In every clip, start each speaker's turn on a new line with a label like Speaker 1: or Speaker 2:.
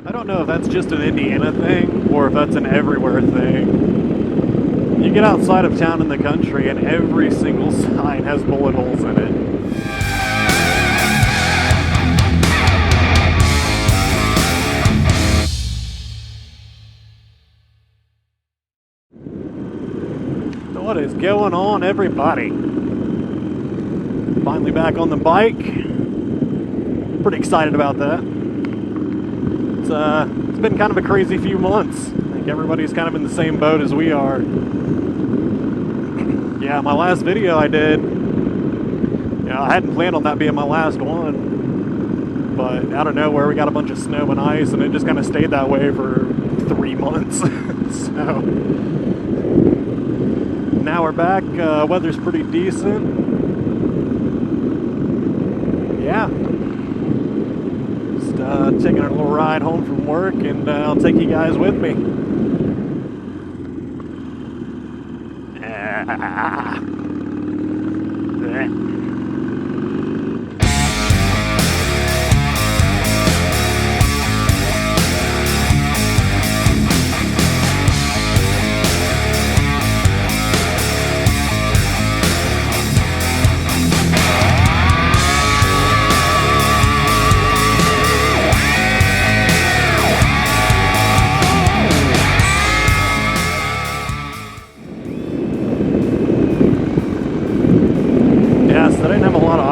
Speaker 1: I don't know if that's just an Indiana thing or if that's an everywhere thing. You get outside of town in the country and every single sign has bullet holes in it. What is going on, everybody? Finally back on the bike. Pretty excited about that. It's been kind of a crazy few months. I think everybody's kind of in the same boat as we are. Yeah, my last video I did, I hadn't planned on that being my last one, but out of nowhere we got a bunch of snow and ice, and it just kind of stayed that way for 3 months. So now we're back. Weather's pretty decent. Yeah. Just taking a little ride home from work, and I'll take you guys with me.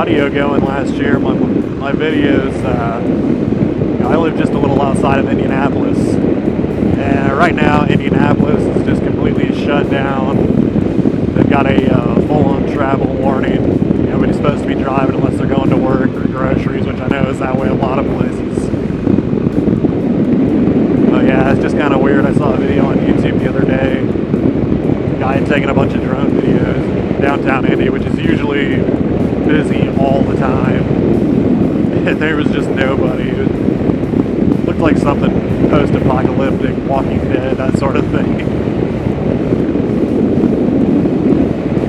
Speaker 1: Audio going last year. My videos, I live just a little outside of Indianapolis, and right now Indianapolis is just completely shut down. They've got a full-on travel warning. Nobody's supposed to be driving unless they're going to work or groceries, which I know is that way a lot of places. But yeah, it's just kind of weird. I saw a video on YouTube the other day. A guy had taken a bunch of drone videos in downtown Indy, which is usually busy all the time, and there was just nobody. It looked like something post-apocalyptic, Walking Dead, that sort of thing.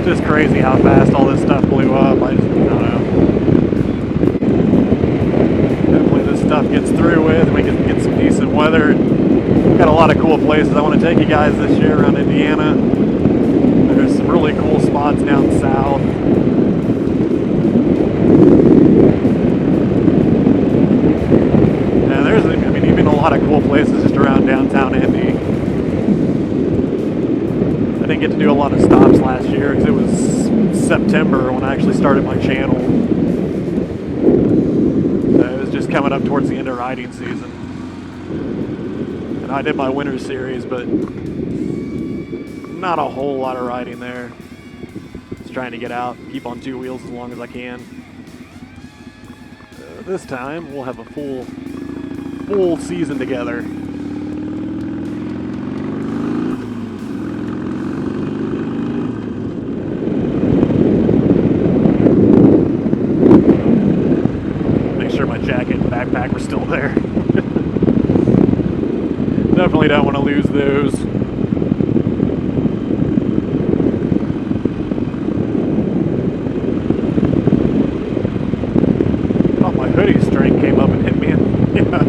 Speaker 1: Just crazy how fast all this stuff blew up. I don't know. Hopefully this stuff gets through with and we can get some decent weather. We've got a lot of cool places I want to take you guys this year around Indiana. There's some really cool spots down south. A lot of cool places just around downtown Indy. I didn't get to do a lot of stops last year because it was September when I actually started my channel. It was just coming up towards the end of riding season. And I did my winter series, but not a whole lot of riding there. Just trying to get out, keep on 2 wheels as long as I can. This time we'll have a full season together. Make sure my jacket and backpack were still there. Definitely don't want to lose those. Oh, my hoodie string came up and hit me. Yeah.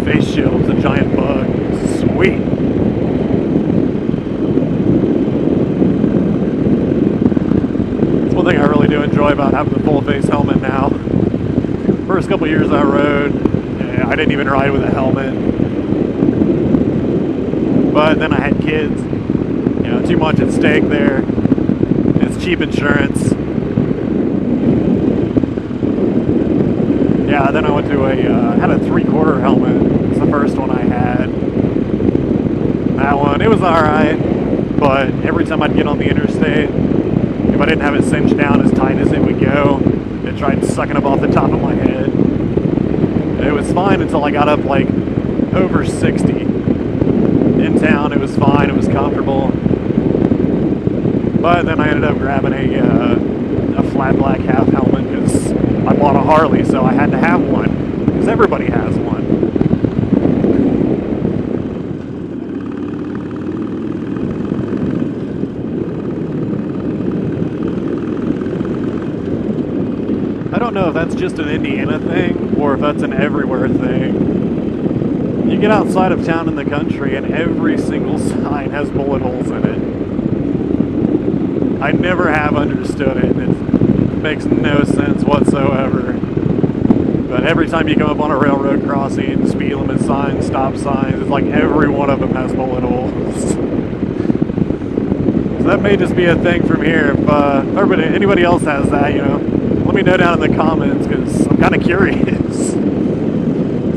Speaker 1: Face shield's a giant bug. Sweet. That's one thing I really do enjoy about having the full face helmet now. First couple years I rode, I didn't even ride with a helmet. But then I had kids. Too much at stake there. It's cheap insurance. Yeah, then I went to had a 3/4 helmet. It's the first one I had. That one, it was alright, but every time I'd get on the interstate, if I didn't have it cinched down as tight as it would go, it tried sucking up off the top of my head. It was fine until I got up like over 60. In town, it was fine, it was comfortable. But then I ended up grabbing a flat black half helmet because I bought a Harley, so I had to have one, because everybody has one. I don't know if that's just an Indiana thing or if that's an everywhere thing. You you get outside of town in the country and every single sign has bullet holes in it. I never have understood it. It makes no sense whatsoever. But every time you come up on a railroad crossing, speed limit signs, stop signs, it's like every one of them has bullet holes. So that may just be a thing from here. If anybody else has that, let me know down in the comments, because I'm kind of curious.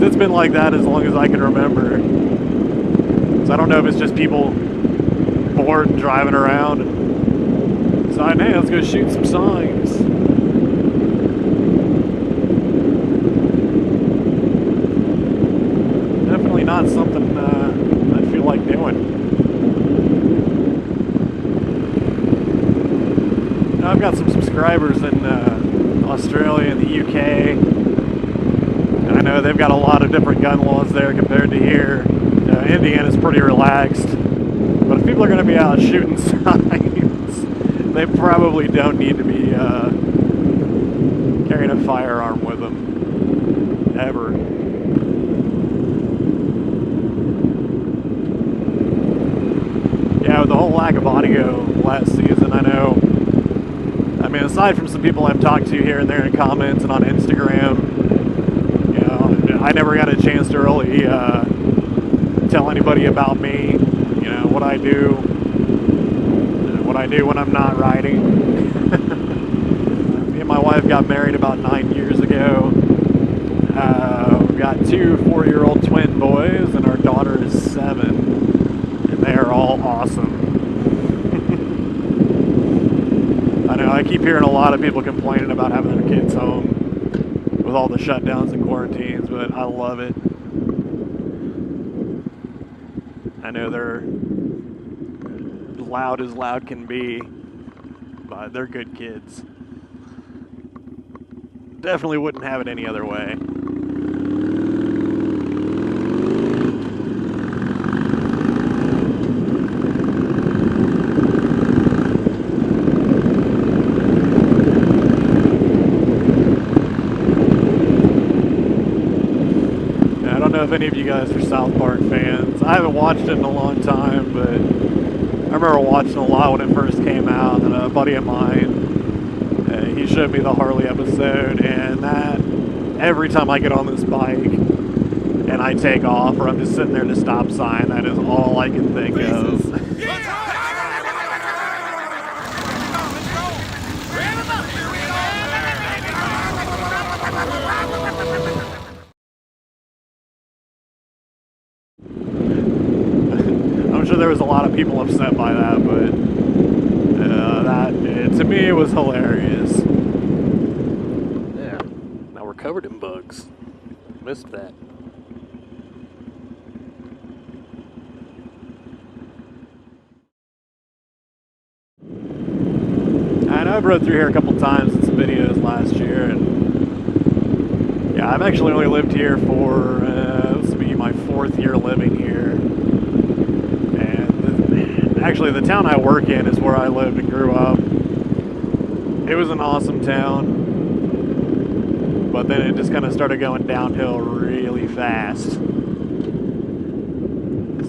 Speaker 1: It's been like that as long as I can remember. So I don't know if it's just people bored and driving around and deciding, hey, let's go shoot some signs. Definitely not something I feel like doing. I've got some subscribers in Australia and the UK. And I know they've got a lot of different gun laws there compared to here. Indiana's pretty relaxed. But if people are going to be out shooting signs, they probably don't need to be carrying a firearm with them. Ever. Yeah, with the whole lack of audio last season, I know. I mean, aside from some people I've talked to here and there in comments and on Instagram, I never got a chance to really tell anybody about me, what I do when I'm not riding. Me and my wife got married about 9 years ago. We've got 2 4-year-old twin boys, and our daughter is 7, and they are all awesome. I know I keep hearing a lot of people complaining about having their kids home with all the shutdowns and quarantines, but I love it. I know they're loud as loud can be, but they're good kids. Definitely wouldn't have it any other way. I don't know if any of you guys are South Park fans. I haven't watched it in a long time, but I remember watching a lot when it first came out, and a buddy of mine, he showed me the Harley episode, and that, every time I get on this bike and I take off, or I'm just sitting there at a stop sign, that is all I can think of. I'm sure there was a lot of people upset by that, but to me it was hilarious. Yeah, now we're covered in bugs. Missed that. I know I've rode through here a couple times in some videos last year, and yeah, I've actually only lived here for this will be my 4th year living here. Actually, the town I work in is where I lived and grew up. It was an awesome town, but then it just kind of started going downhill really fast.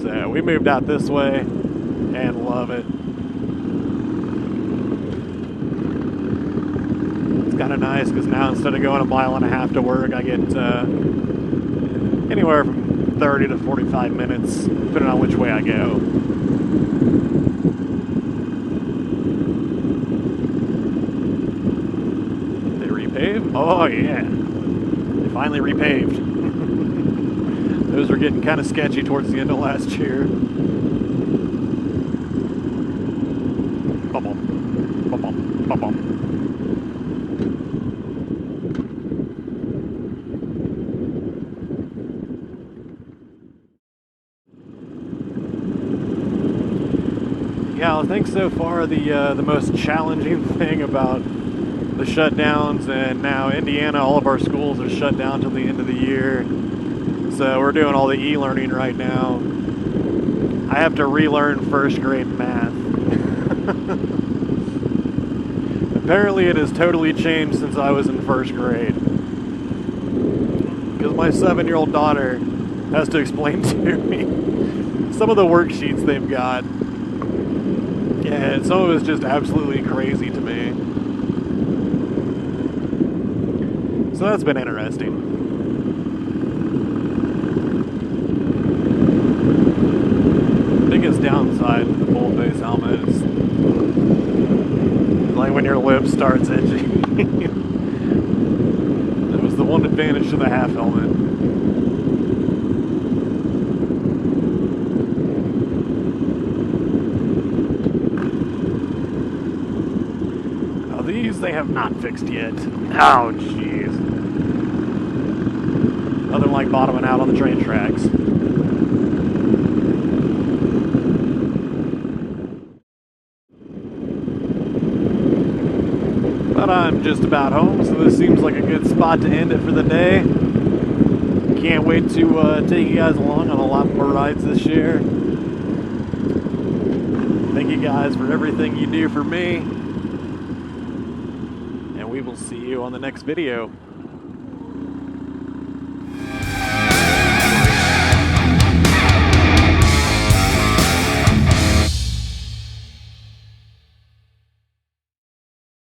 Speaker 1: So we moved out this way and love it. It's kind of nice because now instead of going 1.5 miles to work, I get anywhere from 30 to 45 minutes, depending on which way I go. Oh yeah, they finally repaved. Those were getting kind of sketchy towards the end of last year. Bum-bum. Bum-bum. Bum-bum. Yeah, I think so far the most challenging thing about the shutdowns, and now Indiana, all of our schools are shut down till the end of the year. So we're doing all the e-learning right now. I have to relearn 1st grade math. Apparently it has totally changed since I was in 1st grade. Because my 7-year-old daughter, has to explain to me some of the worksheets they've got. Yeah, some of it's just absolutely crazy to me. So that's been interesting. Biggest downside to the full face helmet is like when your lip starts itching. That was the one advantage to the half helmet. Now these they have not fixed yet. Oh jeez. Nothing like bottoming out on the train tracks. But I'm just about home, so this seems like a good spot to end it for the day. Can't wait to take you guys along on a lot more rides this year. Thank you guys for everything you do for me. And we will see you on the next video.